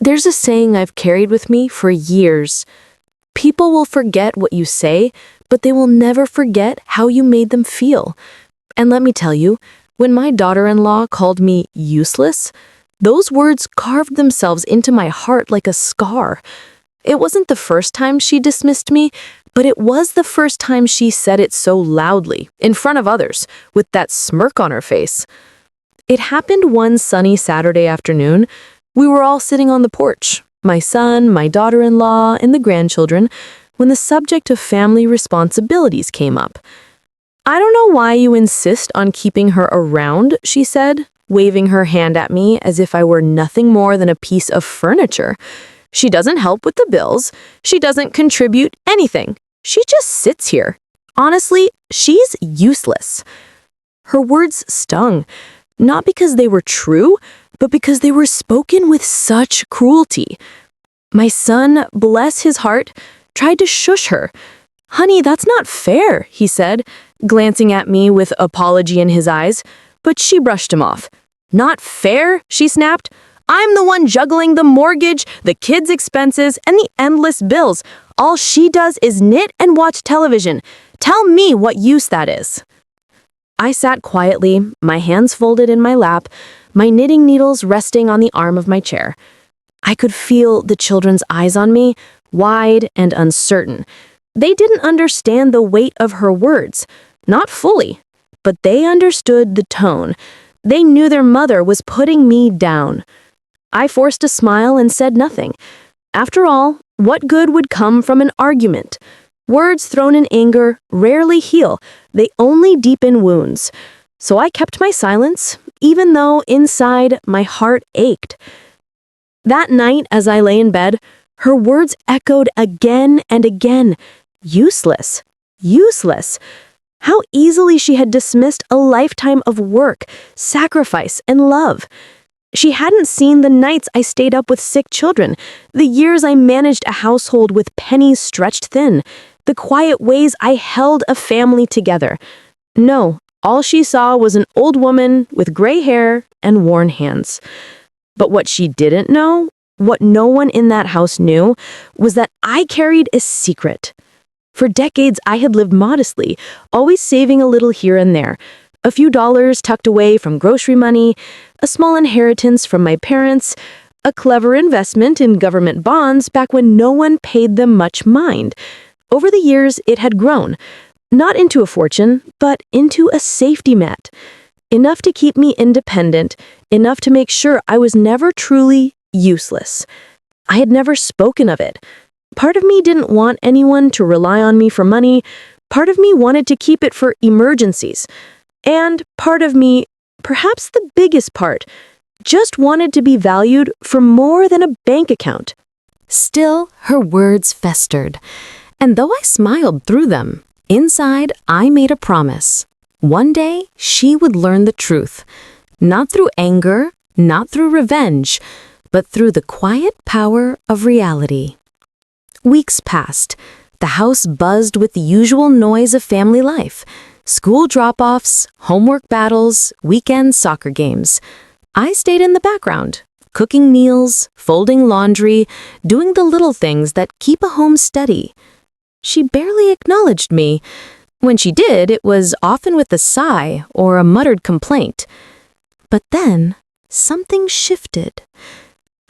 There's a saying I've carried with me for years. People will forget what you say, but they will never forget how you made them feel. And let me tell you, when my daughter-in-law called me useless, those words carved themselves into my heart like a scar. It wasn't the first time she dismissed me, but it was the first time she said it so loudly, in front of others, with that smirk on her face. It happened one sunny Saturday afternoon. We were all sitting on the porch, my son, my daughter-in-law, and the grandchildren, when the subject of family responsibilities came up. "I don't know why you insist on keeping her around," she said, waving her hand at me as if I were nothing more than a piece of furniture. "She doesn't help with the bills. She doesn't contribute anything. She just sits here. Honestly, she's useless." Her words stung, not because they were true, but because they were spoken with such cruelty. My son, bless his heart, tried to shush her. "Honey, that's not fair," he said, glancing at me with apology in his eyes, but she brushed him off. "Not fair?" she snapped. "I'm the one juggling the mortgage, the kids' expenses, and the endless bills. All she does is knit and watch television. Tell me what use that is." I sat quietly, my hands folded in my lap, my knitting needles resting on the arm of my chair. I could feel the children's eyes on me, wide and uncertain. They didn't understand the weight of her words, not fully, but they understood the tone. They knew their mother was putting me down. I forced a smile and said nothing. After all, what good would come from an argument? Words thrown in anger rarely heal, they only deepen wounds. So I kept my silence, even though inside my heart ached. That night, as I lay in bed, her words echoed again and again. Useless, useless. How easily she had dismissed a lifetime of work, sacrifice, and love. She hadn't seen the nights I stayed up with sick children, the years I managed a household with pennies stretched thin, the quiet ways I held a family together. No, all she saw was an old woman with gray hair and worn hands. But what she didn't know, what no one in that house knew, was that I carried a secret. For decades, I had lived modestly, always saving a little here and there. A few dollars tucked away from grocery money, a small inheritance from my parents, a clever investment in government bonds back when no one paid them much mind. Over the years, it had grown, not into a fortune, but into a safety net. Enough to keep me independent, enough to make sure I was never truly useless. I had never spoken of it. Part of me didn't want anyone to rely on me for money. Part of me wanted to keep it for emergencies. And part of me, perhaps the biggest part, just wanted to be valued for more than a bank account. Still, her words festered. And though I smiled through them, inside I made a promise. One day, she would learn the truth. Not through anger, not through revenge, but through the quiet power of reality. Weeks passed. The house buzzed with the usual noise of family life. School drop-offs, homework battles, weekend soccer games. I stayed in the background, cooking meals, folding laundry, doing the little things that keep a home steady. She barely acknowledged me. When she did, it was often with a sigh or a muttered complaint. But then, something shifted.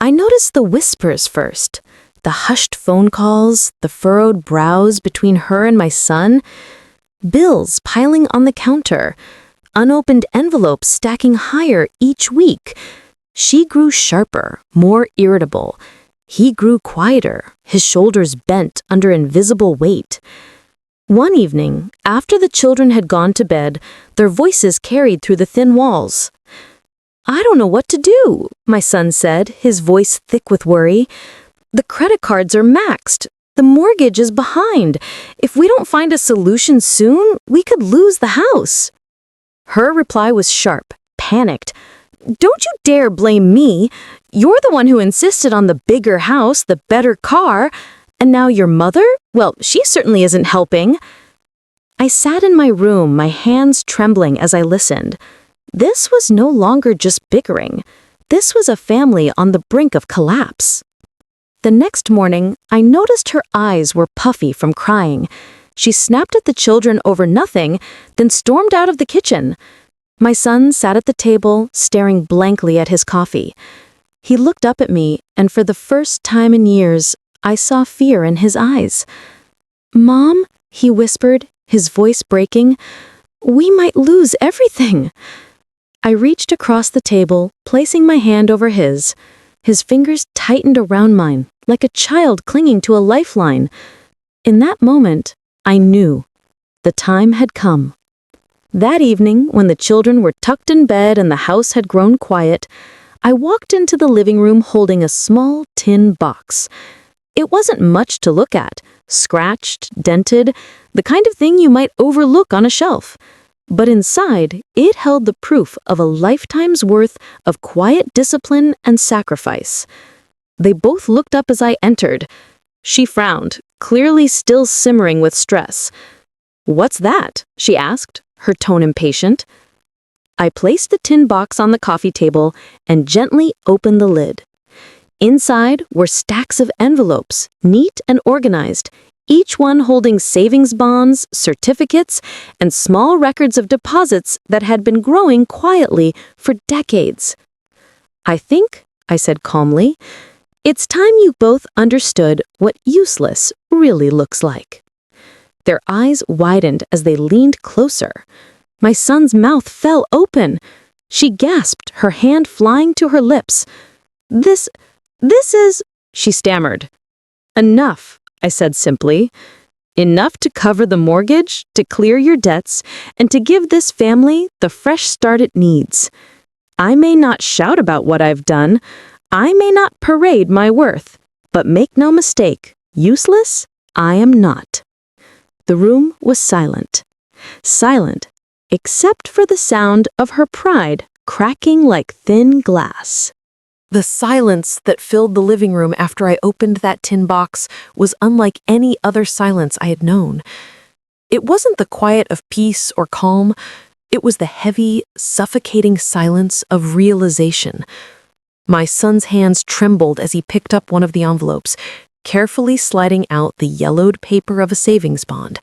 I noticed the whispers first, the hushed phone calls, the furrowed brows between her and my son, bills piling on the counter, unopened envelopes stacking higher each week. She grew sharper, more irritable. He grew quieter, his shoulders bent under invisible weight. One evening, after the children had gone to bed, their voices carried through the thin walls. "I don't know what to do," my son said, his voice thick with worry. "The credit cards are maxed. The mortgage is behind. If we don't find a solution soon, we could lose the house." Her reply was sharp, panicked. "Don't you dare blame me. You're the one who insisted on the bigger house, the better car. And now your mother? Well, she certainly isn't helping." I sat in my room, my hands trembling as I listened. This was no longer just bickering. this was a family on the brink of collapse. The next morning, I noticed her eyes were puffy from crying. She snapped at the children over nothing, then stormed out of the kitchen. My son sat at the table, staring blankly at his coffee. He looked up at me, and for the first time in years, I saw fear in his eyes. "Mom," he whispered, his voice breaking, "we might lose everything." I reached across the table, placing my hand over his. His fingers tightened around mine, like a child clinging to a lifeline. In that moment, I knew the time had come. That evening, when the children were tucked in bed and the house had grown quiet, I walked into the living room holding a small tin box. It wasn't much to look at, scratched, dented, the kind of thing you might overlook on a shelf. But inside, it held the proof of a lifetime's worth of quiet discipline and sacrifice. They both looked up as I entered. She frowned, clearly still simmering with stress. "What's that?" she asked, her tone impatient. I placed the tin box on the coffee table and gently opened the lid. Inside were stacks of envelopes, neat and organized, each one holding savings bonds, certificates, and small records of deposits that had been growing quietly for decades. "I think," I said calmly, "it's time you both understood what useless really looks like." Their eyes widened as they leaned closer. My son's mouth fell open. She gasped, her hand flying to her lips. This is," she stammered. "Enough," I said simply. "Enough to cover the mortgage, to clear your debts, and to give this family the fresh start it needs. I may not shout about what I've done. I may not parade my worth. But make no mistake, useless, I am not." The room was silent. Silent, except for the sound of her pride cracking like thin glass. The silence that filled the living room after I opened that tin box was unlike any other silence I had known. It wasn't the quiet of peace or calm. It was the heavy, suffocating silence of realization. My son's hands trembled as he picked up one of the envelopes, carefully sliding out the yellowed paper of a savings bond.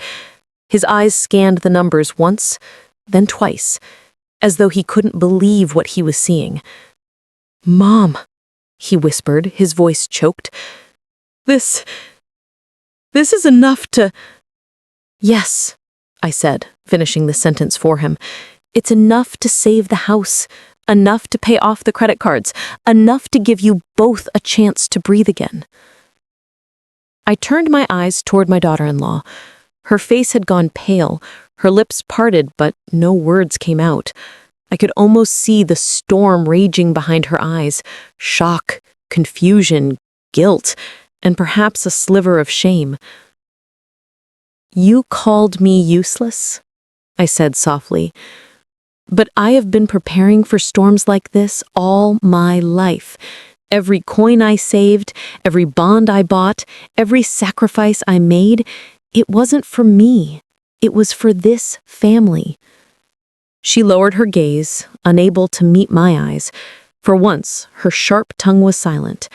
His eyes scanned the numbers once, then twice, as though he couldn't believe what he was seeing. "Mom," he whispered, his voice choked. This is enough to—" "Yes," I said, finishing the sentence for him. "It's enough to save the house, enough to pay off the credit cards, enough to give you both a chance to breathe again." I turned my eyes toward my daughter-in-law. Her face had gone pale, her lips parted, but no words came out. I could almost see the storm raging behind her eyes, shock, confusion, guilt, and perhaps a sliver of shame. "You called me useless," I said softly, "but I have been preparing for storms like this all my life. Every coin I saved, every bond I bought, every sacrifice I made, it wasn't for me. It was for this family." She lowered her gaze, unable to meet my eyes. For once, her sharp tongue was silent.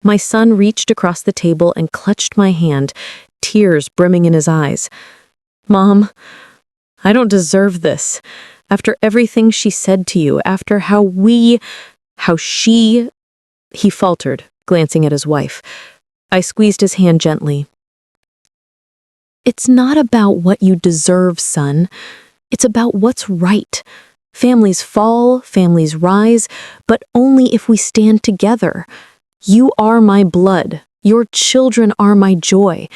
My son reached across the table and clutched my hand, tears brimming in his eyes. "Mom, I don't deserve this. After everything she said to you, after how she—" He faltered, glancing at his wife. I squeezed his hand gently. "It's not about what you deserve, son. It's about what's right. Families fall, families rise, but only if we stand together. You are my blood. Your children are my joy.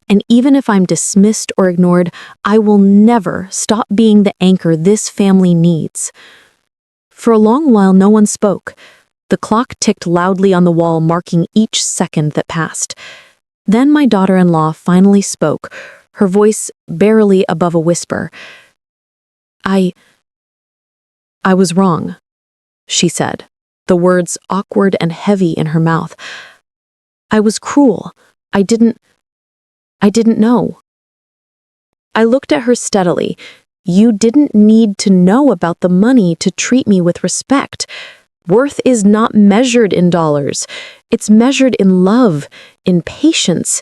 And even if I'm dismissed or ignored, I will never stop being the anchor this family needs." For a long while, no one spoke. The clock ticked loudly on the wall, marking each second that passed. Then my daughter-in-law finally spoke, her voice barely above a whisper. I was wrong," she said, the words awkward and heavy in her mouth. "I was cruel. I didn't know." I looked at her steadily. "You didn't need to know about the money to treat me with respect. Worth is not measured in dollars. It's measured in love, in patience,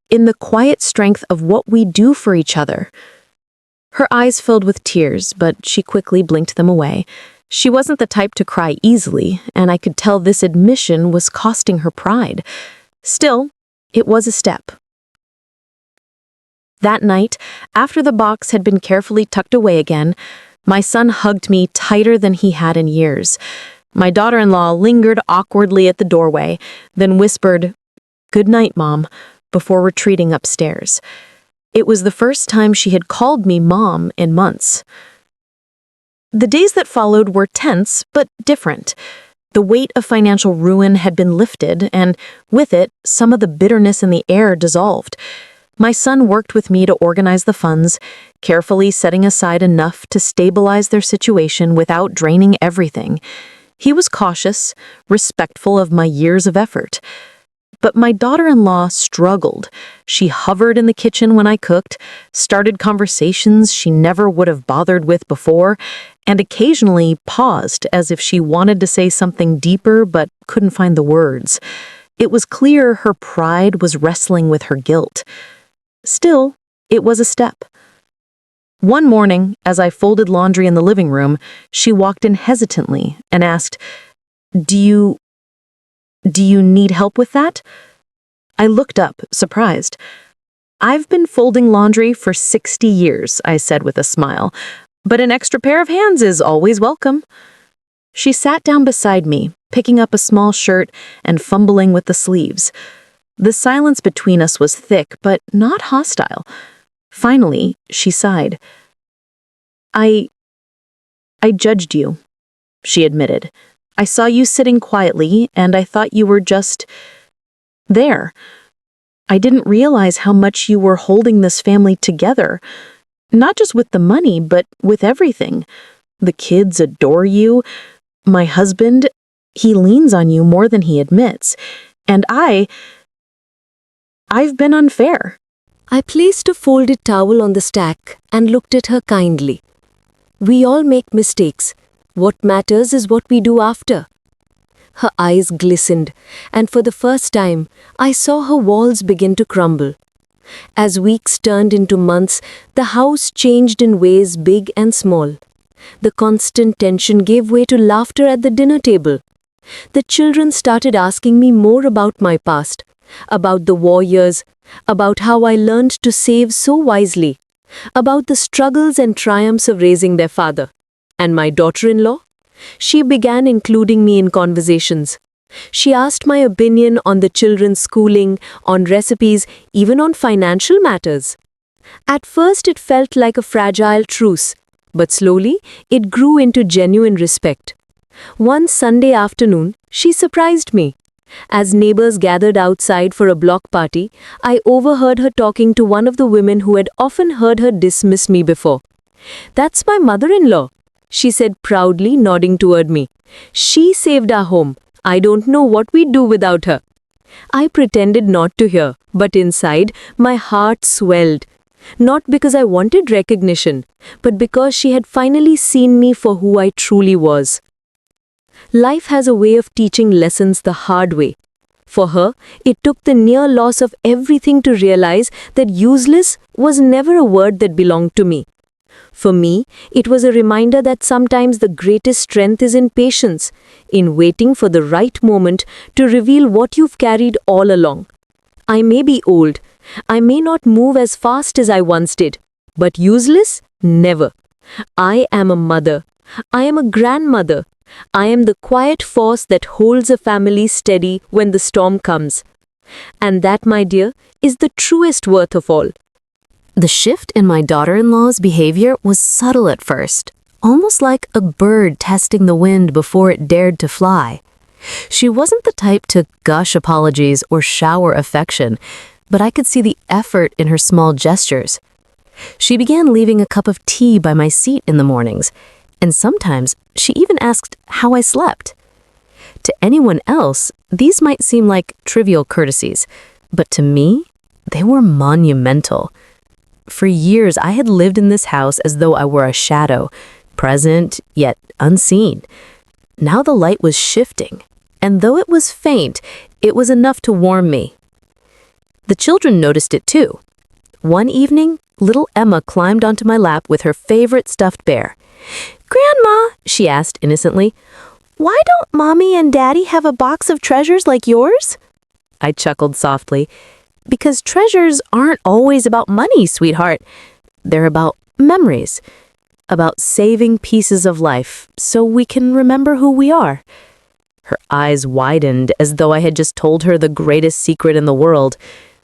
in the quiet strength of what we do for each other. Her eyes filled with tears, but she quickly blinked them away. She wasn't the type to cry easily, and I could tell this admission was costing her pride. Still, it was a step. That night, after the box had been carefully tucked away again, my son hugged me tighter than he had in years. My daughter-in-law lingered awkwardly at the doorway, then whispered, "Good night, Mom," before retreating upstairs. It was the first time she had called me Mom in months. The days that followed were tense, but different. The weight of financial ruin had been lifted, and with it, some of the bitterness in the air dissolved. My son worked with me to organize the funds, carefully setting aside enough to stabilize their situation without draining everything. He was cautious, respectful of my years of effort. But my daughter-in-law struggled. She hovered in the kitchen when I cooked, started conversations she never would have bothered with before, and occasionally paused as if she wanted to say something deeper but couldn't find the words. It was clear her pride was wrestling with her guilt. Still, it was a step. One morning, as I folded laundry in the living room, she walked in hesitantly and asked, Do you need help with that?" I looked up, surprised. "I've been folding laundry for 60 years, I said with a smile, "but an extra pair of hands is always welcome." She sat down beside me, picking up a small shirt and fumbling with the sleeves. The silence between us was thick, but not hostile. Finally, she sighed. I judged you," she admitted. "I saw you sitting quietly, and I thought you were just there. I didn't realize how much you were holding this family together, not just with the money, but with everything. The kids adore you. My husband, he leans on you more than he admits. And I've been unfair." I placed a folded towel on the stack and looked at her kindly. We all make mistakes. What matters is what we do after. Her eyes glistened, and for the first time, I saw her walls begin to crumble. As weeks turned into months, the house changed in ways big and small. The constant tension gave way to laughter at the dinner table. The children started asking me more about my past, about the war years, about how I learned to save so wisely, about the struggles and triumphs of raising their father. And my daughter-in-law? She began including me in conversations. She asked my opinion on the children's schooling, on recipes, even on financial matters. At first it felt like a fragile truce, but slowly it grew into genuine respect. One Sunday afternoon, she surprised me. As neighbors gathered outside for a block party, I overheard her talking to one of the women who had often heard her dismiss me before. "That's my mother-in-law," she said proudly, nodding toward me. "She saved our home. I don't know what we'd do without her." I pretended not to hear, but inside, my heart swelled. Not because I wanted recognition, but because she had finally seen me for who I truly was. Life has a way of teaching lessons the hard way. For her, it took the near loss of everything to realize that useless was never a word that belonged to me. For me, it was a reminder that sometimes the greatest strength is in patience, in waiting for the right moment to reveal what you've carried all along. I may be old, I may not move as fast as I once did, but useless? Never. I am a mother. I am a grandmother. I am the quiet force that holds a family steady when the storm comes. And that, my dear, is the truest worth of all. The shift in my daughter-in-law's behavior was subtle at first, almost like a bird testing the wind before it dared to fly. She wasn't the type to gush apologies or shower affection, but I could see the effort in her small gestures. She began leaving a cup of tea by my seat in the mornings, and sometimes she even asked how I slept. To anyone else, these might seem like trivial courtesies, but to me, they were monumental. For years, I had lived in this house as though I were a shadow, present yet unseen. Now the light was shifting, and though it was faint, it was enough to warm me. The children noticed it too. One evening, little Emma climbed onto my lap with her favorite stuffed bear. "Grandma," she asked innocently, "why don't Mommy and Daddy have a box of treasures like yours?" I chuckled softly. "Because treasures aren't always about money, sweetheart. They're about memories, about saving pieces of life so we can remember who we are." Her eyes widened as though I had just told her the greatest secret in the world.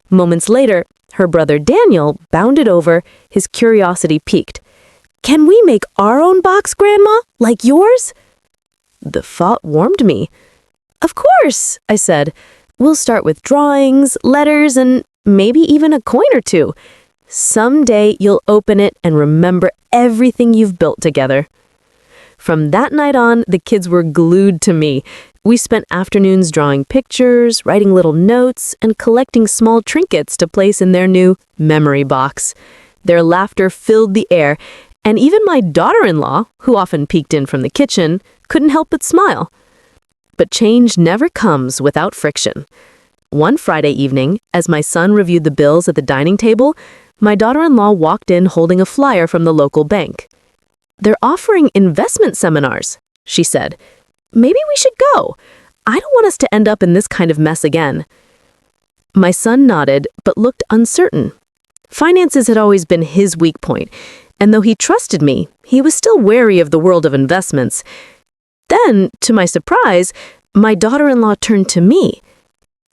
Moments later, her brother Daniel bounded over, his curiosity piqued. "Can we make our own box, Grandma, like yours?" The thought warmed me. "Of course," I said. "We'll start with drawings, letters, and maybe even a coin or two. Someday you'll open it and remember everything you've built together." From that night on, the kids were glued to me. We spent afternoons drawing pictures, writing little notes, and collecting small trinkets to place in their new memory box. Their laughter filled the air, and even my daughter-in-law, who often peeked in from the kitchen, couldn't help but smile. But change never comes without friction. One Friday evening, as my son reviewed the bills at the dining table, my daughter-in-law walked in holding a flyer from the local bank. "They're offering investment seminars," she said. "Maybe we should go. I don't want us to end up in this kind of mess again." My son nodded, but looked uncertain. Finances had always been his weak point, and though he trusted me, he was still wary of the world of investments. Then, to my surprise, my daughter-in-law turned to me.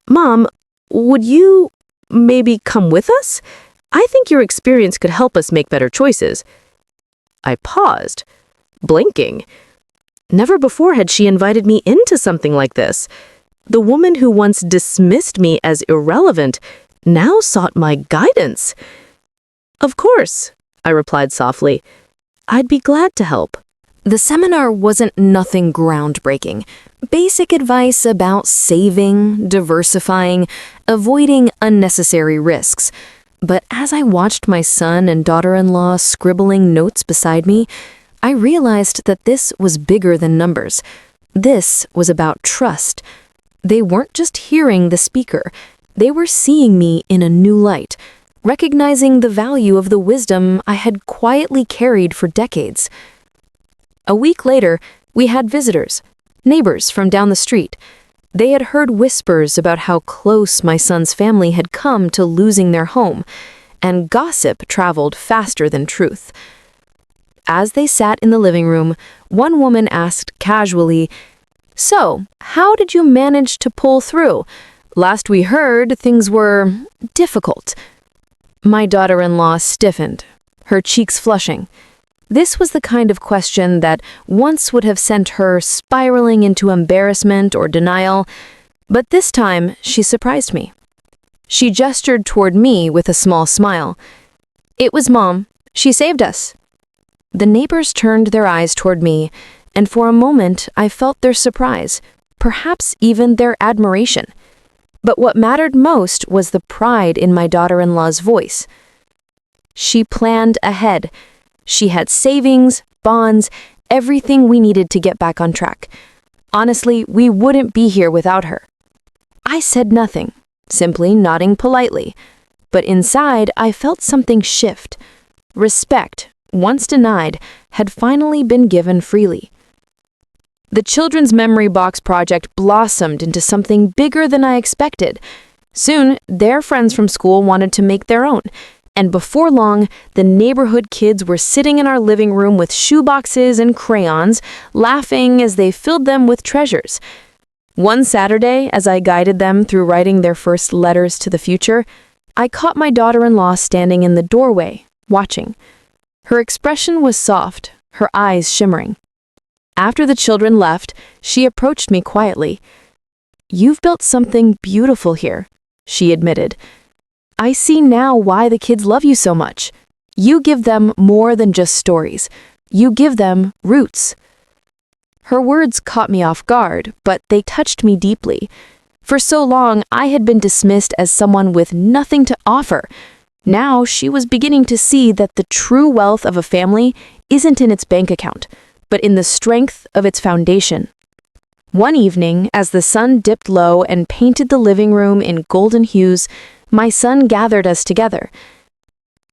"Mom, would you maybe come with us? I think your experience could help us make better choices." I paused, blinking. Never before had she invited me into something like this. The woman who once dismissed me as irrelevant now sought my guidance. "Of course," I replied softly. "I'd be glad to help." The seminar wasn't nothing groundbreaking. Basic advice about saving, diversifying, avoiding unnecessary risks. But as I watched my son and daughter-in-law scribbling notes beside me, I realized that this was bigger than numbers. This was about trust. They weren't just hearing the speaker. They were seeing me in a new light, recognizing the value of the wisdom I had quietly carried for decades. A week later, we had visitors, neighbors from down the street. They had heard whispers about how close my son's family had come to losing their home, and gossip traveled faster than truth. As they sat in the living room, one woman asked casually, "So, how did you manage to pull through? Last we heard, things were difficult." My daughter-in-law stiffened, her cheeks flushing. This was the kind of question that once would have sent her spiraling into embarrassment or denial, but this time she surprised me. She gestured toward me with a small smile. "It was Mom. She saved us." The neighbors turned their eyes toward me, and for a moment I felt their surprise, perhaps even their admiration. But what mattered most was the pride in my daughter-in-law's voice. She planned ahead. She had savings, bonds, everything we needed to get back on track. Honestly, we wouldn't be here without her. I said nothing, simply nodding politely. But inside, I felt something shift. Respect, once denied, had finally been given freely. The Children's Memory Box project blossomed into something bigger than I expected. Soon, their friends from school wanted to make their own. And before long, the neighborhood kids were sitting in our living room with shoeboxes and crayons, laughing as they filled them with treasures. One Saturday, as I guided them through writing their first letters to the future, I caught my daughter-in-law standing in the doorway, watching. Her expression was soft, her eyes shimmering. After the children left, she approached me quietly. "You've built something beautiful here," she admitted. "I see now why the kids love you so much. You give them more than just stories. You give them roots." Her words caught me off guard, but they touched me deeply. For so long, I had been dismissed as someone with nothing to offer. Now she was beginning to see that the true wealth of a family isn't in its bank account, but in the strength of its foundation, One evening, as the sun dipped low and painted the living room in golden hues, my son gathered us together.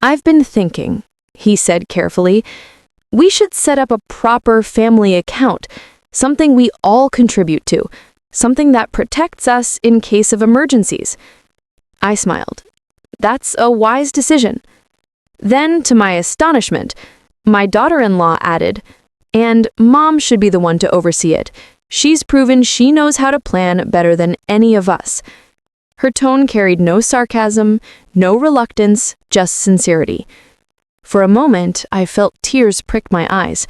"I've been thinking," he said carefully, "we should set up a proper family account, something we all contribute to, something that protects us in case of emergencies." I smiled. "That's a wise decision." Then, to my astonishment, my daughter-in-law added, "And Mom should be the one to oversee it. She's proven she knows how to plan better than any of us." Her tone carried no sarcasm, no reluctance, just sincerity. For a moment, I felt tears prick my eyes.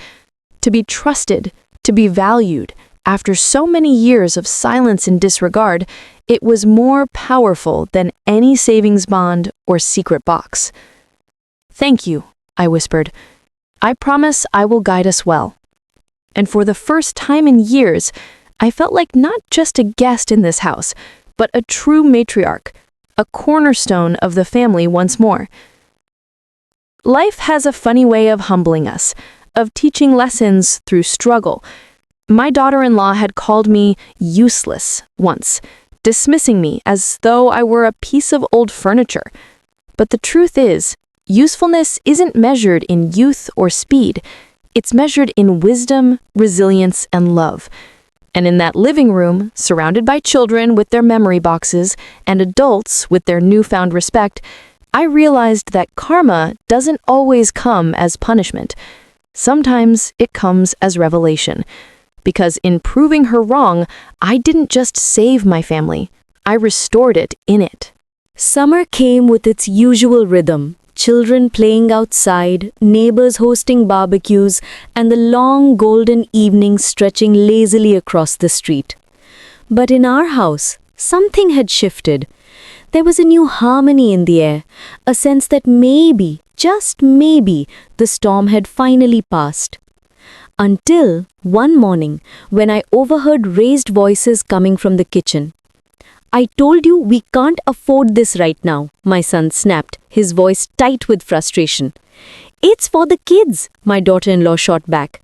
To be trusted, to be valued, after so many years of silence and disregard, it was more powerful than any savings bond or secret box. "Thank you," I whispered. "I promise I will guide us well." And for the first time in years, I felt like not just a guest in this house, but a true matriarch, a cornerstone of the family once more. Life has a funny way of humbling us, of teaching lessons through struggle. My daughter-in-law had called me useless once, dismissing me as though I were a piece of old furniture. But the truth is, usefulness isn't measured in youth or speed. It's measured in wisdom, resilience, and love. And in that living room, surrounded by children with their memory boxes and adults with their newfound respect, I realized that karma doesn't always come as punishment. Sometimes it comes as revelation. Because in proving her wrong, I didn't just save my family, I restored it in it. Summer came with its usual rhythm. Children playing outside, neighbors hosting barbecues, and the long golden evenings stretching lazily across the street. But in our house, something had shifted. There was a new harmony in the air, a sense that maybe, just maybe, the storm had finally passed. Until one morning, when I overheard raised voices coming from the kitchen. "I told you we can't afford this right now," my son snapped, his voice tight with frustration. "It's for the kids," my daughter-in-law shot back.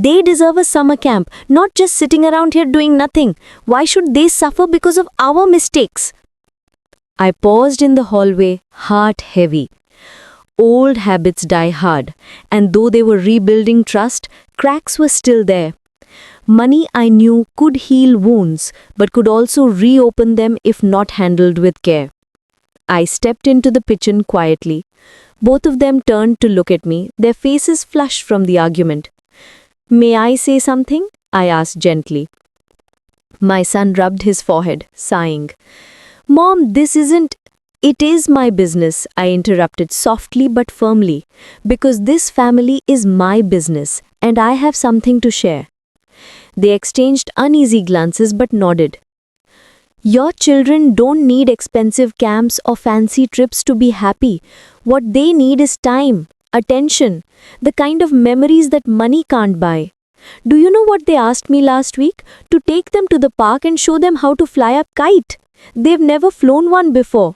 "They deserve a summer camp, not just sitting around here doing nothing. Why should they suffer because of our mistakes?" I paused in the hallway, heart heavy. Old habits die hard, and though they were rebuilding trust, cracks were still there. Money, I knew, could heal wounds, but could also reopen them if not handled with care. I stepped into the kitchen quietly. Both of them turned to look at me, their faces flushed from the argument. "May I say something?" I asked gently. My son rubbed his forehead, sighing. "Mom, this isn't—" "It is my business," I interrupted softly but firmly, "because this family is my business, and I have something to share." They exchanged uneasy glances but nodded. "Your children don't need expensive camps or fancy trips to be happy. What they need is time, attention, the kind of memories that money can't buy. Do you know what they asked me last week? To take them to the park and show them how to fly a kite. They've never flown one before."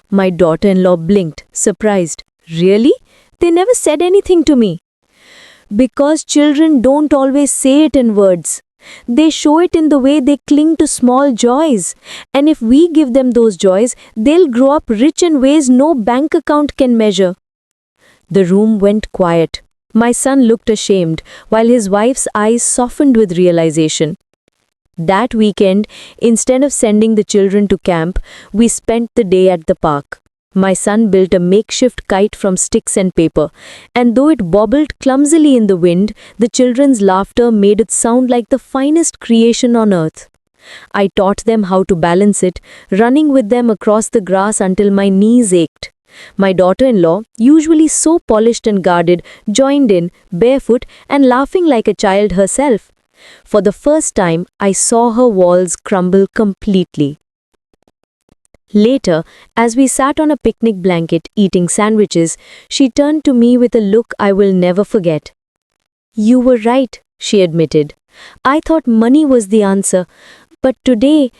My daughter-in-law blinked, surprised. "Really? They never said anything to me." "Because children don't always say it in words. They show it in the way they cling to small joys. And if we give them those joys, they'll grow up rich in ways no bank account can measure." The room went quiet. My son looked ashamed, while his wife's eyes softened with realization. That weekend, instead of sending the children to camp, we spent the day at the park. My son built a makeshift kite from sticks and paper, and though it bobbled clumsily in the wind, the children's laughter made it sound like the finest creation on earth. I taught them how to balance it, running with them across the grass until my knees ached. My daughter-in-law, usually so polished and guarded, joined in, barefoot and laughing like a child herself. For the first time, I saw her walls crumble completely. Later, as we sat on a picnic blanket eating sandwiches, she turned to me with a look I will never forget. "You were right," she admitted. "I thought money was the answer. But today—"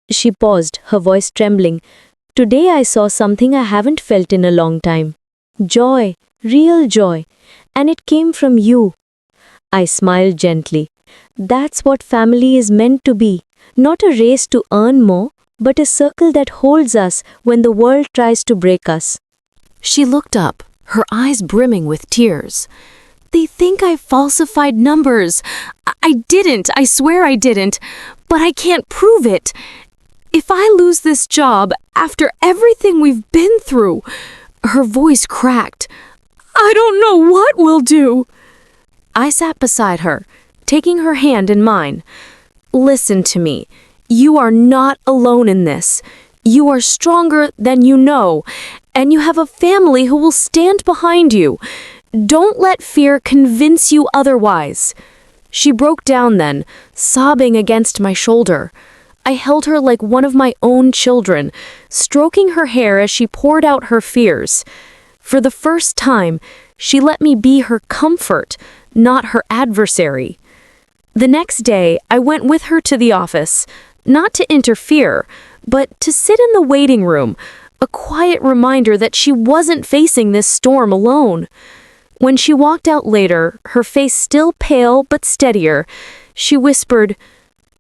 She paused, her voice trembling. "Today I saw something I haven't felt in a long time. Joy, real joy. And it came from you." I smiled gently. That's what family is meant to be. Not a race to earn more, but a circle that holds us when the world tries to break us. She looked up, her eyes brimming with tears. They think I falsified numbers. I didn't. I swear I didn't. But I can't prove it. If I lose this job after everything we've been through, her voice cracked. I don't know what we'll do. I sat beside her, taking her hand in mine. Listen to me. You are not alone in this. You are stronger than you know, and you have a family who will stand behind you. Don't let fear convince you otherwise. She broke down then, sobbing against my shoulder. I held her like one of my own children, stroking her hair as she poured out her fears. For the first time, she let me be her comfort, not her adversary. The next day, I went with her to the office, not to interfere, but to sit in the waiting room, a quiet reminder that she wasn't facing this storm alone. When she walked out later, her face still pale but steadier, she whispered,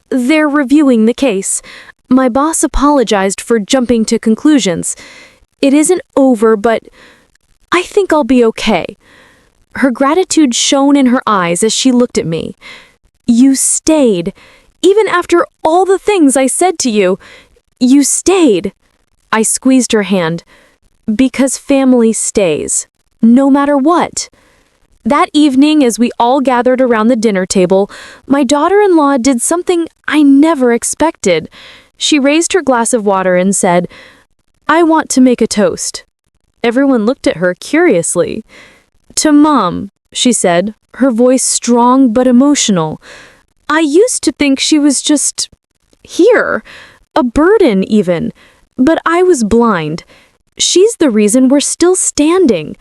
"They're reviewing the case. My boss apologized for jumping to conclusions. It isn't over, but I think I'll be okay." Her gratitude shone in her eyes as she looked at me. "You stayed. Even after all the things I said to you, you stayed." I squeezed her hand. Because family stays, no matter what. That evening, as we all gathered around the dinner table, my daughter-in-law did something I never expected. She raised her glass of water and said, "I want to make a toast." Everyone looked at her curiously. "To Mom," she said, her voice strong but emotional. "I used to think she was just here, a burden even, but I was blind. She's the reason we're still standing.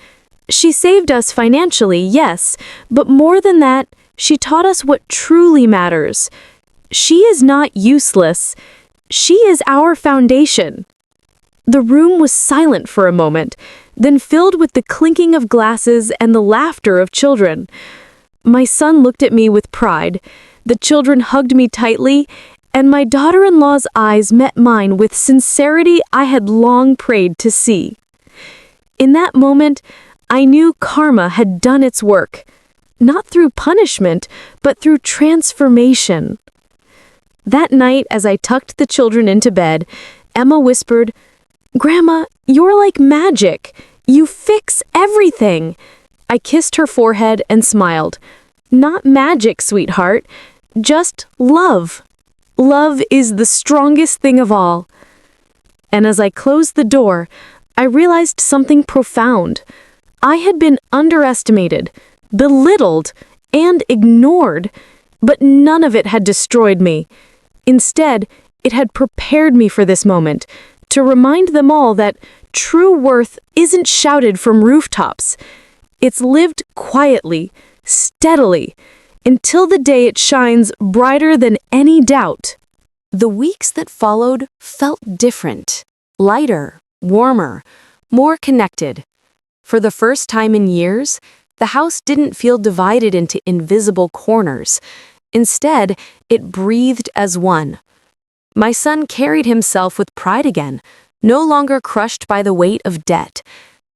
She saved us financially, yes, but more than that, she taught us what truly matters. She is not useless. She is our foundation." The room was silent for a moment, then filled with the clinking of glasses and the laughter of children. My son looked at me with pride, the children hugged me tightly, and my daughter-in-law's eyes met mine with sincerity I had long prayed to see. In that moment, I knew karma had done its work, not through punishment, but through transformation. That night, as I tucked the children into bed, Emma whispered, "Grandma, you're like magic. You fix everything." I kissed her forehead and smiled. "Not magic, sweetheart, just love. Love is the strongest thing of all." And as I closed the door, I realized something profound. I had been underestimated, belittled, and ignored, but none of it had destroyed me. Instead, it had prepared me for this moment, to remind them all that true worth isn't shouted from rooftops. It's lived quietly, steadily, until the day it shines brighter than any doubt. The weeks that followed felt different, lighter, warmer, more connected. For the first time in years, the house didn't feel divided into invisible corners. Instead, it breathed as one. My son carried himself with pride again, no longer crushed by the weight of debt.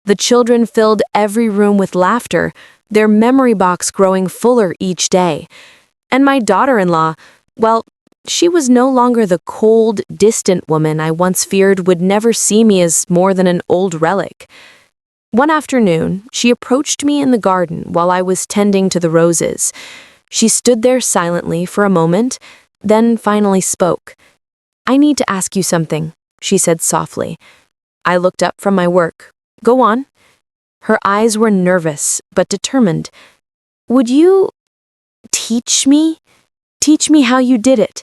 The children filled every room with laughter, their memory box growing fuller each day. And my daughter-in-law, well, she was no longer the cold, distant woman I once feared would never see me as more than an old relic. One afternoon, she approached me in the garden while I was tending to the roses. She stood there silently for a moment, then finally spoke. "I need to ask you something," she said softly. I looked up from my work. "Go on." Her eyes were nervous, but determined. "Would you teach me? Teach me how you did it,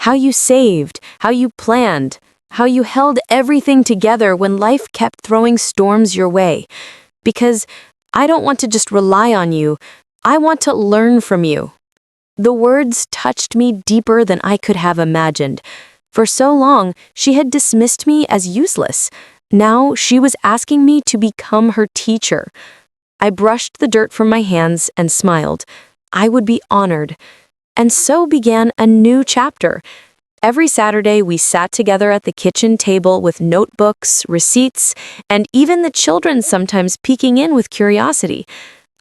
how you saved, how you planned, how you held everything together when life kept throwing storms your way. Because I don't want to just rely on you, I want to learn from you." The words touched me deeper than I could have imagined. For so long, she had dismissed me as useless. Now she was asking me to become her teacher. I brushed the dirt from my hands and smiled. I would be honored. And so began a new chapter. Every Saturday, we sat together at the kitchen table with notebooks, receipts, and even the children sometimes peeking in with curiosity.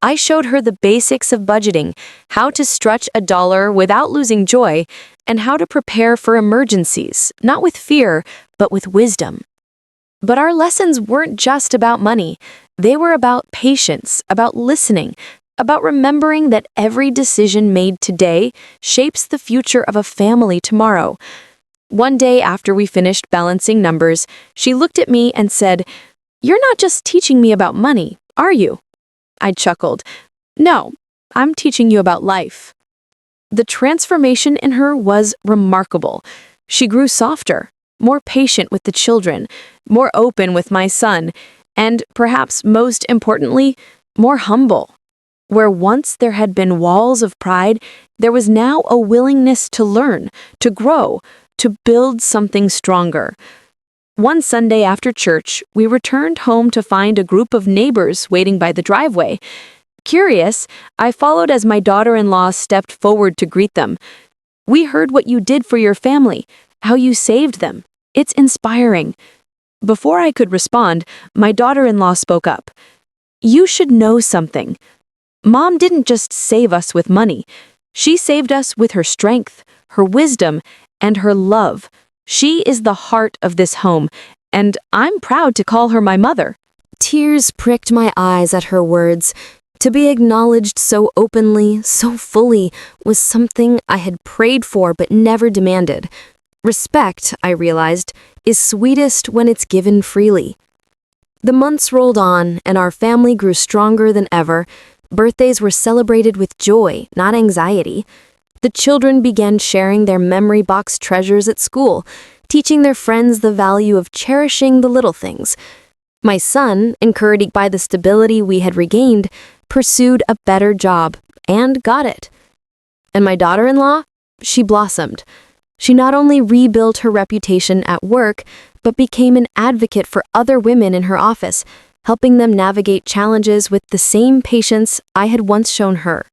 I showed her the basics of budgeting, how to stretch a dollar without losing joy, and how to prepare for emergencies, not with fear, but with wisdom. But our lessons weren't just about money. They were about patience, about listening, about remembering that every decision made today shapes the future of a family tomorrow. One day after we finished balancing numbers, she looked at me and said, "You're not just teaching me about money, are you?" I chuckled. "No, I'm teaching you about life." The transformation in her was remarkable. She grew softer, more patient with the children, more open with my son, and perhaps most importantly, more humble. Where once there had been walls of pride, there was now a willingness to learn, to grow, to build something stronger. One Sunday after church, we returned home to find a group of neighbors waiting by the driveway. Curious, I followed as my daughter-in-law stepped forward to greet them. "We heard what you did for your family, how you saved them. It's inspiring." Before I could respond, my daughter-in-law spoke up. "You should know something. Mom didn't just save us with money. She saved us with her strength, her wisdom, and her love. She is the heart of this home, and I'm proud to call her my mother." Tears pricked my eyes at her words. To be acknowledged so openly, so fully, was something I had prayed for but never demanded. Respect, I realized, is sweetest when it's given freely. The months rolled on, and our family grew stronger than ever. Birthdays were celebrated with joy, not anxiety. The children began sharing their memory box treasures at school, teaching their friends the value of cherishing the little things. My son, encouraged by the stability we had regained, pursued a better job, and got it. And my daughter-in-law? She blossomed. She not only rebuilt her reputation at work, but became an advocate for other women in her office, helping them navigate challenges with the same patience I had once shown her.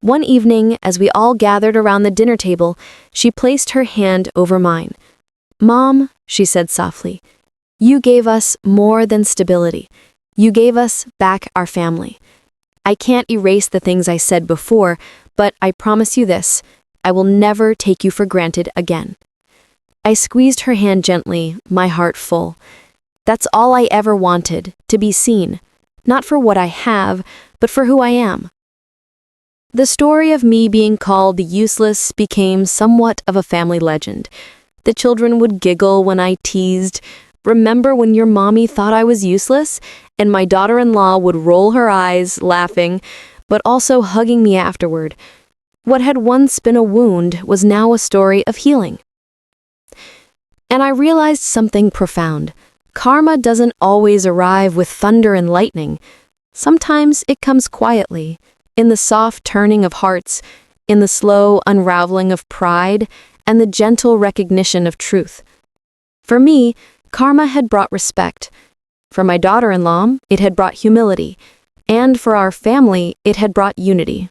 One evening, as we all gathered around the dinner table, she placed her hand over mine. "Mom," she said softly, "you gave us more than stability. You gave us back our family. I can't erase the things I said before, but I promise you this, I will never take you for granted again." I squeezed her hand gently, my heart full. That's all I ever wanted, to be seen, not for what I have, but for who I am. The story of me being called the useless became somewhat of a family legend. The children would giggle when I teased, "Remember when your mommy thought I was useless?" And my daughter-in-law would roll her eyes, laughing, but also hugging me afterward. What had once been a wound was now a story of healing. And I realized something profound. Karma doesn't always arrive with thunder and lightning. Sometimes it comes quietly, in the soft turning of hearts, in the slow unraveling of pride, and the gentle recognition of truth. For me, karma had brought respect. For my daughter-in-law, it had brought humility. And for our family, it had brought unity.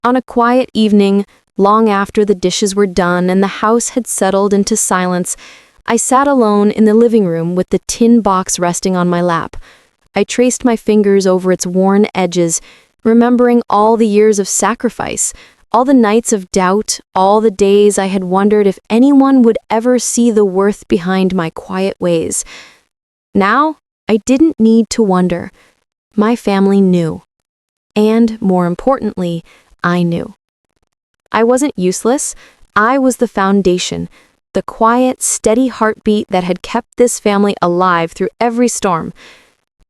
On a quiet evening, long after the dishes were done and the house had settled into silence, I sat alone in the living room with the tin box resting on my lap. I traced my fingers over its worn edges, remembering all the years of sacrifice, all the nights of doubt, all the days I had wondered if anyone would ever see the worth behind my quiet ways. Now, I didn't need to wonder. My family knew. And, more importantly, I knew. I wasn't useless. I was the foundation, the quiet, steady heartbeat that had kept this family alive through every storm.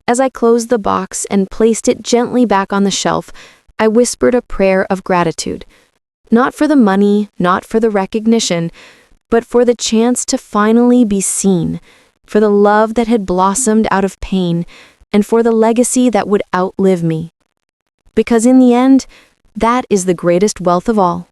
As I closed the box and placed it gently back on the shelf, I whispered a prayer of gratitude. Not for the money, not for the recognition, but for the chance to finally be seen, for the love that had blossomed out of pain, and for the legacy that would outlive me. Because in the end, that is the greatest wealth of all.